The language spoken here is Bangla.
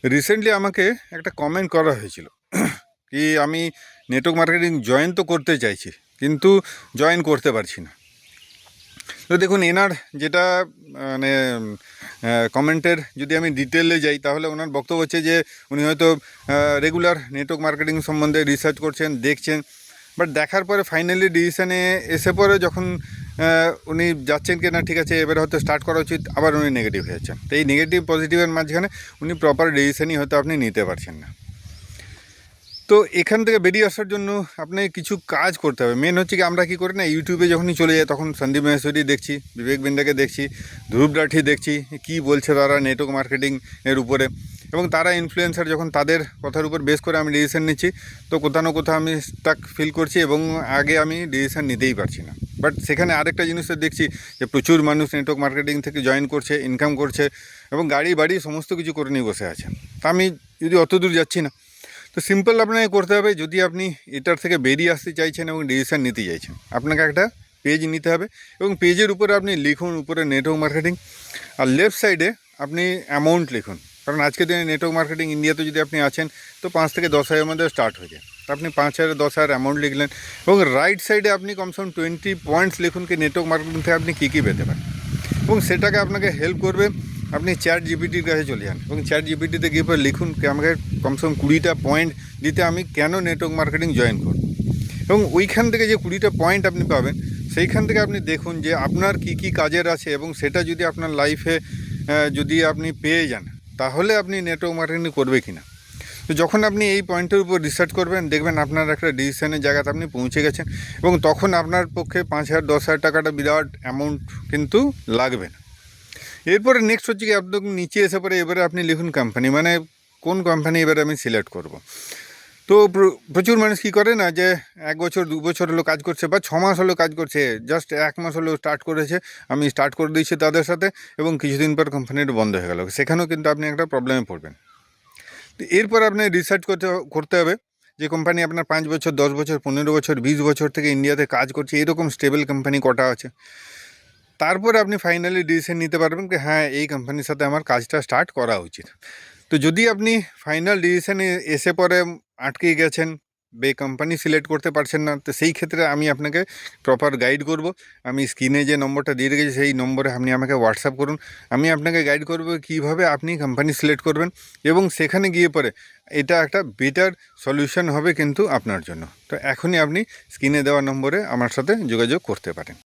রিসেন্টলি আমাকে একটা কমেন্ট করা হয়েছিল কি আমি নেটওয়ার্ক মার্কেটিং জয়েন তো করতে চাইছি, কিন্তু জয়েন করতে পারছি না। তো দেখুন, এনার যেটা মানে কমেন্টের যদি আমি ডিটেলে যাই, তাহলে ওনার বক্তব্য হচ্ছে যে উনি হয়তো রেগুলার নেটওয়ার্ক মার্কেটিং সম্বন্ধে রিসার্চ করছেন, দেখছেন, বাট দেখার পরে ফাইনালি ডিসিশানে এসে পরে যখন উনি যাচ্ছেন কি না ঠিক আছে এবার হয়তো স্টার্ট করা উচিত, আবার উনি নেগেটিভ হয়েছেন। তো এই নেগেটিভ পজিটিভের মাঝখানে উনি প্রপার ডিসিশানই হয়তো আপনি নিতে পারছেন না। তো এখান থেকে বেরিয়ে আসার জন্য আপনাকে কিছু কাজ করতে হবে। মেন হচ্ছে কি, আমরা কী করি না, ইউটিউবে যখনই চলে যাই তখন সন্দীপ মহেশ্বরী দেখছি, বিবেক বিন্দাকে দেখছি, ধ্রুব রাঠি দেখছি, কী বলছে তারা নেটওয়ার্ক মার্কেটিং এর উপরে, এবং তারা ইনফ্লুয়েন্সার, যখন তাদের কথার উপর বেস করে আমি ডিসিশান নিচ্ছি, তো কোথাও না কোথাও আমি স্টাক ফিল করছি এবং আগে আমি ডিসিশান নিতেই পারছি না। বাট সেখানে আরেকটা জিনিসও দেখছি যে প্রচুর মানুষ নেটওয়ার্ক মার্কেটিং থেকে জয়েন করছে, ইনকাম করছে এবং গাড়ি বাড়ি সমস্ত কিছু করে নিয়ে বসে আছে। তা আমি যদি অত দূর যাচ্ছি না, তো সিম্পল আপনাকে করতে হবে। যদি আপনি এটার থেকে বেরিয়ে আসতে চাইছেন এবং ডিসিশান নিতে চাইছেন, আপনাকে একটা পেজ নিতে হবে এবং পেজের উপরে আপনি লিখুন উপরে নেটওয়ার্ক মার্কেটিং, আর লেফট সাইডে আপনি অ্যামাউন্ট লিখুন। কারণ আজকের দিনে নেটওয়ার্ক মার্কেটিং ইন্ডিয়াতে যদি আপনি আছেন তো 5 থেকে 10 হাজারের মধ্যে স্টার্ট হয়ে যায়। তো আপনি 5,000 10,000 অ্যামাউন্ট লিখলেন এবং রাইট সাইডে আপনি কমসে কম 20 পয়েন্টস লিখুন কি নেটওয়ার্ক মার্কেটিং থেকে আপনি কী কী পেতে পারেন, এবং সেটাকে আপনাকে হেল্প করবে। আপনি চ্যাট জিপিটির কাছে চলে যান এবং চ্যাট জিপিটিতে গিয়ে পরে লিখুন কি আমাকে কমসে কম 20টা পয়েন্ট দিতে আমি কেন নেটওয়ার্ক মার্কেটিং জয়েন করব, এবং ওইখান থেকে যে 20টা পয়েন্ট আপনি পাবেন সেইখান থেকে আপনি দেখুন যে আপনার কি কি কাজের আছে, এবং সেটা যদি আপনার লাইফে যদি আপনি পেয়ে যান তাহলে আপনি নেটওয়ার্ক মার্কেটিং করবে কি না। তো যখন আপনি এই পয়েন্টের উপর রিসার্চ করবেন, দেখবেন আপনার একটা ডিসিশনের জায়গাতে আপনি পৌঁছে গেছেন, এবং তখন আপনার পক্ষে 5,000 10,000 টাকাটা বিরাট অ্যামাউন্ট কিন্তু লাগবে না। এরপরে নেক্সট হচ্ছে কি, আপনার নিচে এসে পরে এবারে আপনি লিখুন কোম্পানি, মানে কোন কোম্পানি এবারে আমি সিলেক্ট করব। তো প্রচুর মানুষ কী করে না, যে 1 বছর 2 বছর হলো কাজ করছে বা 6 মাস হলো কাজ করছে, জাস্ট 1 মাস হলো স্টার্ট করেছে, আমি স্টার্ট করে দিয়েছি তাদের সাথে, এবং কিছুদিন পর কোম্পানিটা বন্ধ হয়ে গেল। সেখানেও কিন্তু আপনি একটা প্রবলেমে পড়বেন। তো এরপর আপনি রিসার্চ করতে হবে যে কোম্পানি আপনার 5 বছর 10 বছর 15 বছর 20 বছর থেকে ইন্ডিয়াতে কাজ করছে, এরকম স্টেবল কোম্পানি কটা আছে। তারপরে আপনি ফাইনালি ডিসিশন নিতে পারবেন যে হ্যাঁ, এই কোম্পানির সাথে আমার কাজটা স্টার্ট করা উচিত। তো যদি আপনি ফাইনাল ডিসিশনে এসে পরে আটকে গেছেন, কোম্পানি সিলেক্ট করতে পারছেন না, তো সেই ক্ষেত্রে আমি আপনাকে প্রপার গাইড করব। আমি স্ক্রিনে যে নম্বরটা দিয়ে রেখেছি সেই নম্বরে আপনি আমাকে হোয়াটসঅ্যাপ করুন, আমি আপনাকে গাইড করব কীভাবে আপনি কোম্পানি সিলেক্ট করবেন, এবং সেখানে গিয়ে পরে এটা একটা বেটার সলিউশন হবে কিন্তু আপনার জন্য। তো এখনই আপনি স্ক্রিনে দেওয়া নম্বরে আমার সাথে যোগাযোগ করতে পারেন।